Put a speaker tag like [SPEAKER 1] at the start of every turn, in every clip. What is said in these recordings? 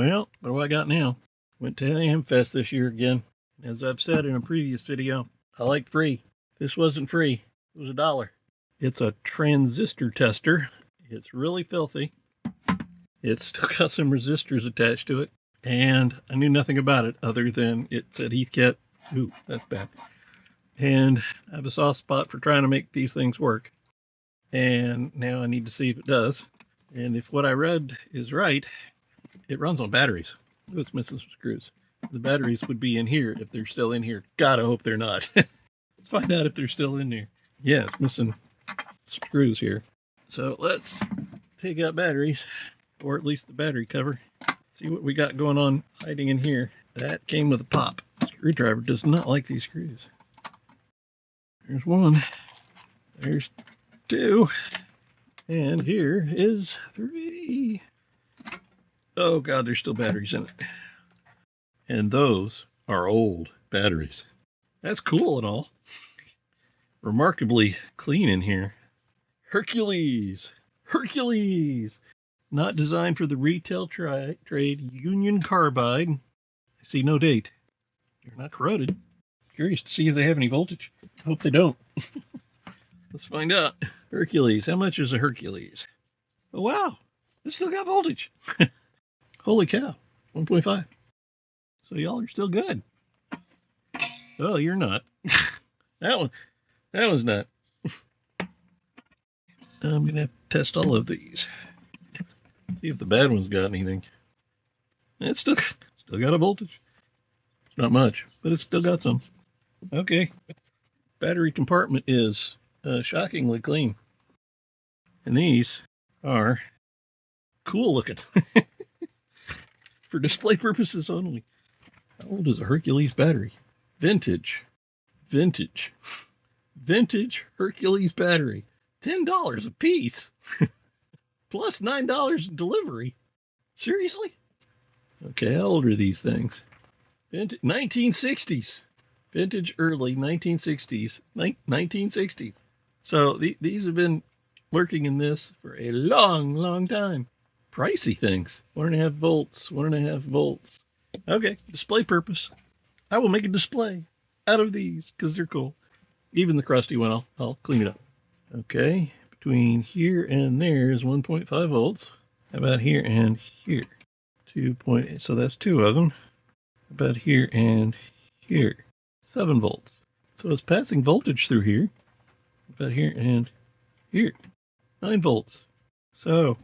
[SPEAKER 1] Well, what do I got now? Went to Hamfest this year again. As I've said in a previous video, I like free. This wasn't free. It was $1. It's a transistor tester. It's really filthy. It's still got some resistors attached to it. And I knew nothing about it other than it said Heathkit. Ooh, that's bad. And I have a soft spot for trying to make these things work. And now I need to see if it does. And if what I read is right, it runs on batteries. Oh, it's missing some screws. The batteries would be in here if they're still in here. God, I hope they're not. Let's find out if they're still in there. Yeah, it's missing screws here. So let's take out batteries, or at least the battery cover. See what we got going on hiding in here. That came with a pop. Screwdriver does not like these screws. There's one. There's two. And here is 3. Oh God, there's still batteries in it. And those are old batteries. That's cool and all. Remarkably clean in here. Hercules. Hercules. Not designed for the retail trade. Union carbide. I see no date. They're not corroded. Curious to see if they have any voltage. Hope they don't. Let's find out. Hercules. How much is a Hercules? Oh, wow. It's still got voltage. Holy cow. 1.5. So y'all are still good. Oh, you're not. That one's not. I'm going to have to test all of these. See if the bad one's got anything. It's still got a voltage. It's not much, but it's still got some. Okay. Battery compartment is shockingly clean. And these are cool looking. For display purposes only. How old is a Hercules battery? Vintage. Vintage. Vintage Hercules battery. $10 a piece. Plus $9 in delivery. Seriously? Okay, how old are these things? Vintage 1960s. Vintage early 1960s. 1960s. So these have been lurking in this for a long, long time. Pricey things. 1.5 volts. 1.5 volts. Okay, display purpose. I will make a display out of these because they're cool. Even the crusty one, I'll clean it up. Okay, between here and there is 1.5 volts. How about here and here? 2.8, so that's 2 of them. How about here and here? 7 volts. So it's passing voltage through here. How about here and here? 9 volts. So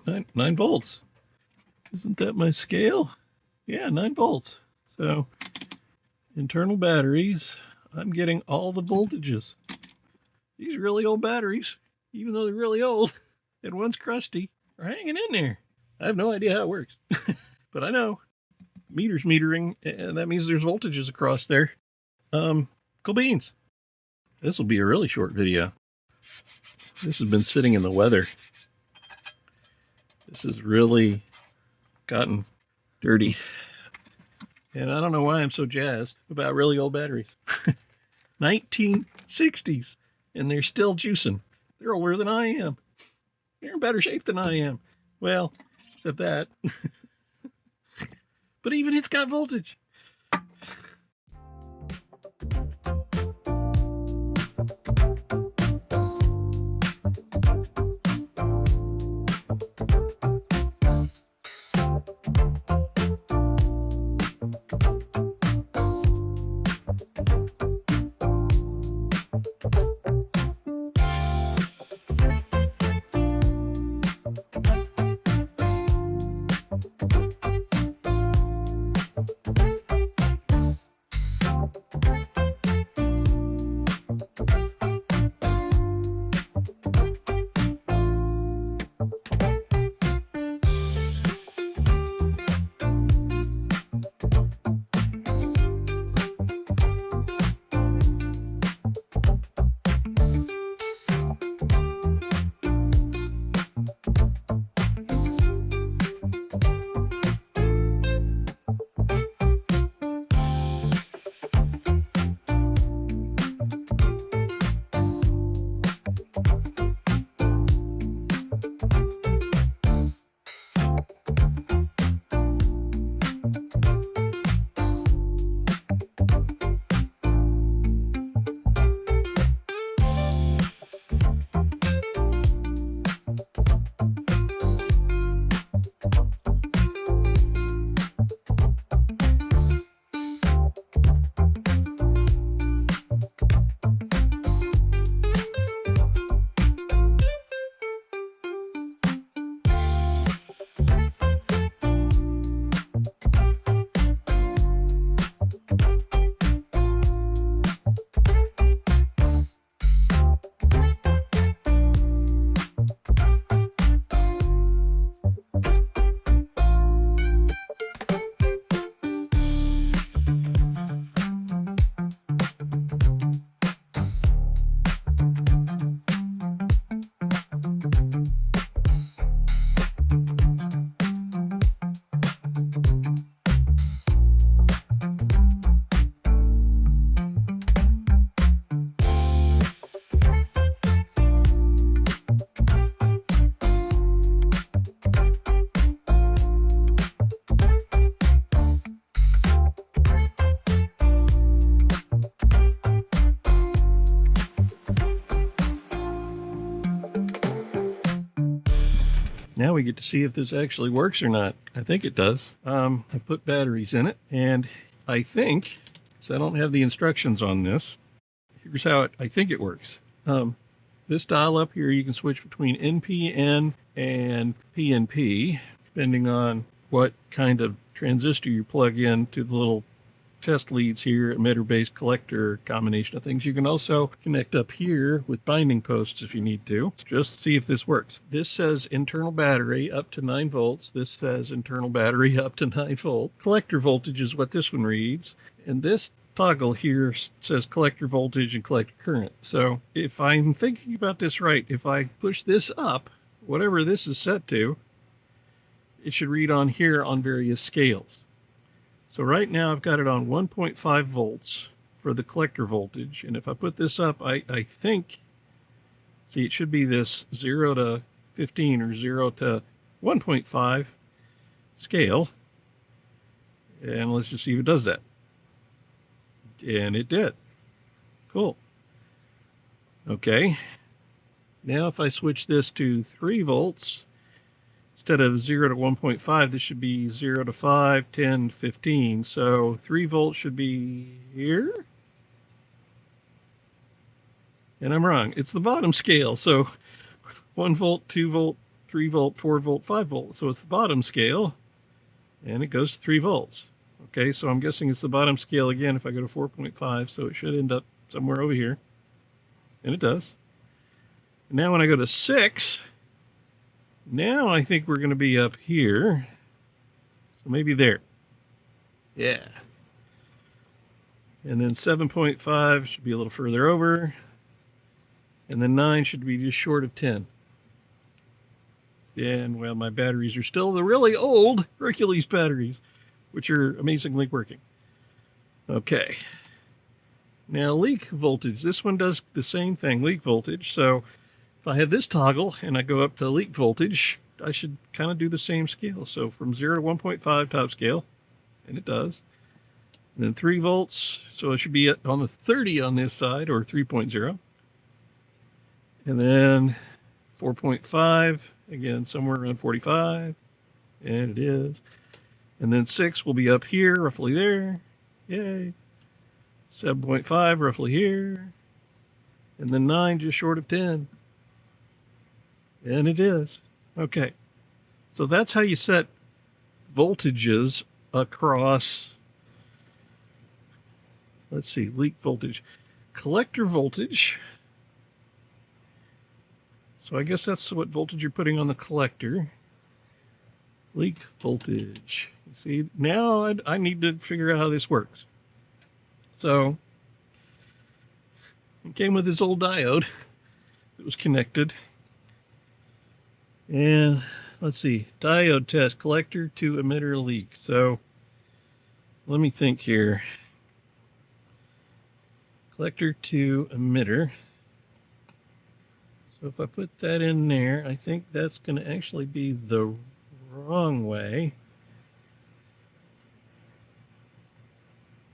[SPEAKER 1] 9 volts. Isn't that my scale? Yeah, 9 volts. So internal batteries, I'm getting all the voltages. These really old batteries, even though they're really old and one's crusty, are hanging in there. I have no idea how it works, but I know meter's metering, and that means there's voltages across there. Cool beans. This will be a really short video. This has been sitting in the weather. This has really gotten dirty. And I don't know why I'm so jazzed about really old batteries. 1960s. And they're still juicing. They're older than I am. They're in better shape than I am. Well, except that. But even it's got voltage. we get to see if this actually works or not. I think it does. I put batteries in it, and I think, so I don't have the instructions on this. Here's how I think it works. This dial up here, you can switch between NPN and PNP, depending on what kind of transistor you plug in to the little test leads here, emitter-based collector combination of things. You can also connect up here with binding posts if you need to. Just see if this works. This says internal battery up to 9 volts. This says internal battery up to 9 volt. Collector voltage is what this one reads. And this toggle here says collector voltage and collector current. So if I'm thinking about this right, if I push this up, whatever this is set to, it should read on here on various scales. So right now I've got it on 1.5 volts for the collector voltage. And if I put this up, I think, see, it should be this 0 to 15 or 0 to 1.5 scale. And let's just see if it does that. And it did. Cool. Okay. Now if I switch this to 3 volts, instead of 0 to 1.5, this should be 0 to 5, 10, 15. So 3 volts should be here. And I'm wrong. It's the bottom scale. So 1 volt, 2 volt, 3 volt, 4 volt, 5 volt. So it's the bottom scale. And it goes to 3 volts. Okay, so I'm guessing it's the bottom scale again if I go to 4.5. So it should end up somewhere over here. And it does. And now when I go to 6... now I think we're going to be up here. So maybe there. Yeah. And then 7.5 should be a little further over. And then 9 should be just short of 10. And, well, my batteries are still the really old Hercules batteries, which are amazingly working. Okay. Now, leak voltage. This one does the same thing, leak voltage. So if I have this toggle and I go up to leak voltage, I should kind of do the same scale. So from 0 to 1.5 top scale, and it does. And then 3 volts, so it should be on the 30 on this side, or 3.0. And then 4.5, again, somewhere around 45, and it is. And then 6 will be up here, roughly there. Yay. 7.5, roughly here. And then 9, just short of 10. And it is. Okay. So that's how you set voltages across, let's see, leak voltage. Collector voltage. So I guess that's what voltage you're putting on the collector. Leak voltage. See, now I need to figure out how this works. So it came with this old diode that was connected. And let's see, diode test, collector to emitter leak. So let me think here. Collector to emitter. So if I put that in there, I think that's going to actually be the wrong way.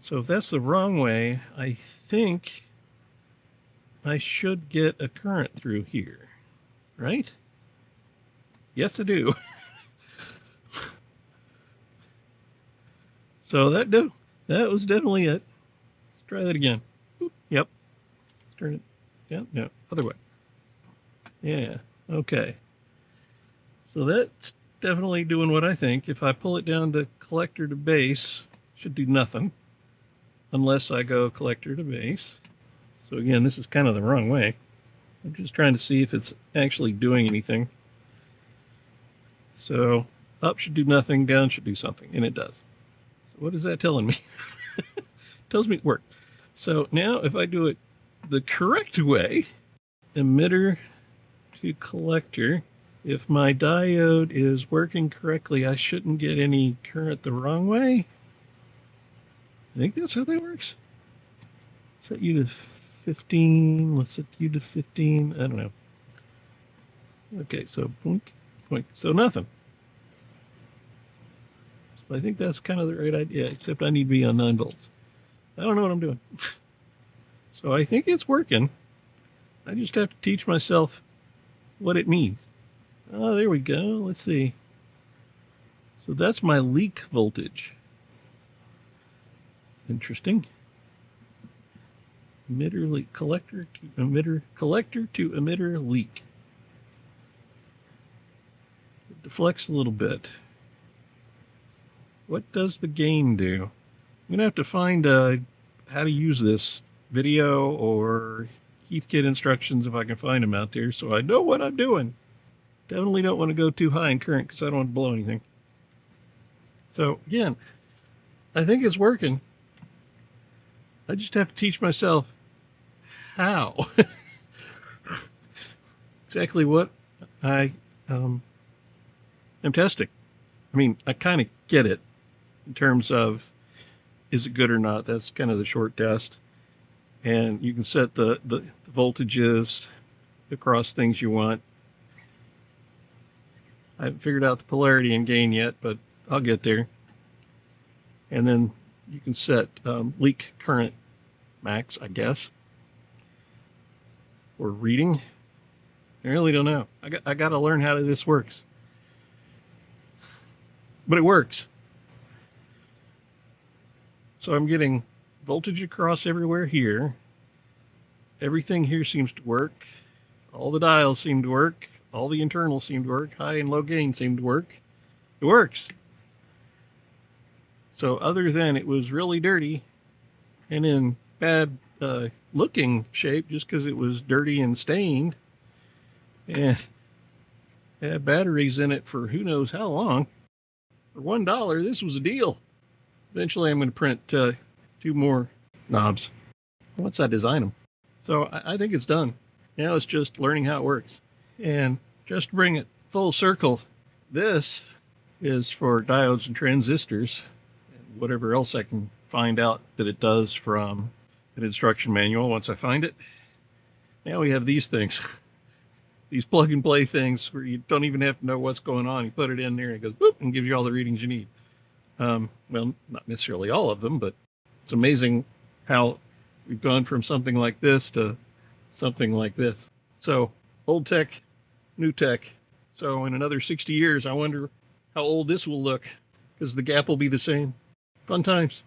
[SPEAKER 1] So if that's the wrong way, I think I should get a current through here, right? Yes, I do. So that was definitely it. Let's try that again. Oop, yep. Let's turn it down. No, other way. Yeah. Okay. So that's definitely doing what I think. If I pull it down to collector to base, it should do nothing unless I go collector to base. So again, this is kind of the wrong way. I'm just trying to see if it's actually doing anything. So up should do nothing, down should do something, and it does. So what is that telling me? It tells me it worked. So now if I do it the correct way, emitter to collector, if my diode is working correctly, I shouldn't get any current the wrong way. I think that's how that works. Set you to 15. Let's set you to 15. I don't know. Okay, so boink, boink. So nothing. So I think that's kind of the right idea, except I need to be on 9 volts. I don't know what I'm doing. So I think it's working. I just have to teach myself what it means. Oh, there we go. Let's see. So that's my leak voltage. Interesting. Emitter leak, collector to emitter leak. It deflects a little bit. What does the gain do? I'm gonna have to find how to use this video or Heathkit instructions if I can find them out there, so I know what I'm doing. Definitely don't want to go too high in current because I don't want to blow anything. So again, I think it's working. I just have to teach myself how. Exactly what I am testing. I mean, I kind of get it in terms of is it good or not. That's kind of the short test. And you can set the voltages across things you want. I haven't figured out the polarity and gain yet, but I'll get there. And then you can set leak current max, I guess, or reading. I really don't know. I got to learn how this works. But it works. So I'm getting voltage across everywhere here. Everything here seems to work. All the dials seem to work. All the internals seem to work. High and low gain seem to work. It works. So other than it was really dirty and in bad looking shape just because it was dirty and stained and had batteries in it for who knows how long, for $1, this was a deal. Eventually I'm going to print 2 more knobs once I design them. So I think it's done. Now it's just learning how it works. And just to bring it full circle, this is for diodes and transistors, and whatever else I can find out that it does from an instruction manual once I find it. Now we have these things, these plug and play things where you don't even have to know what's going on. You put it in there and it goes boop and gives you all the readings you need. Well, not necessarily all of them, but it's amazing how we've gone from something like this to something like this. So old tech, new tech. So in another 60 years, I wonder how old this will look, because the gap will be the same. Fun times.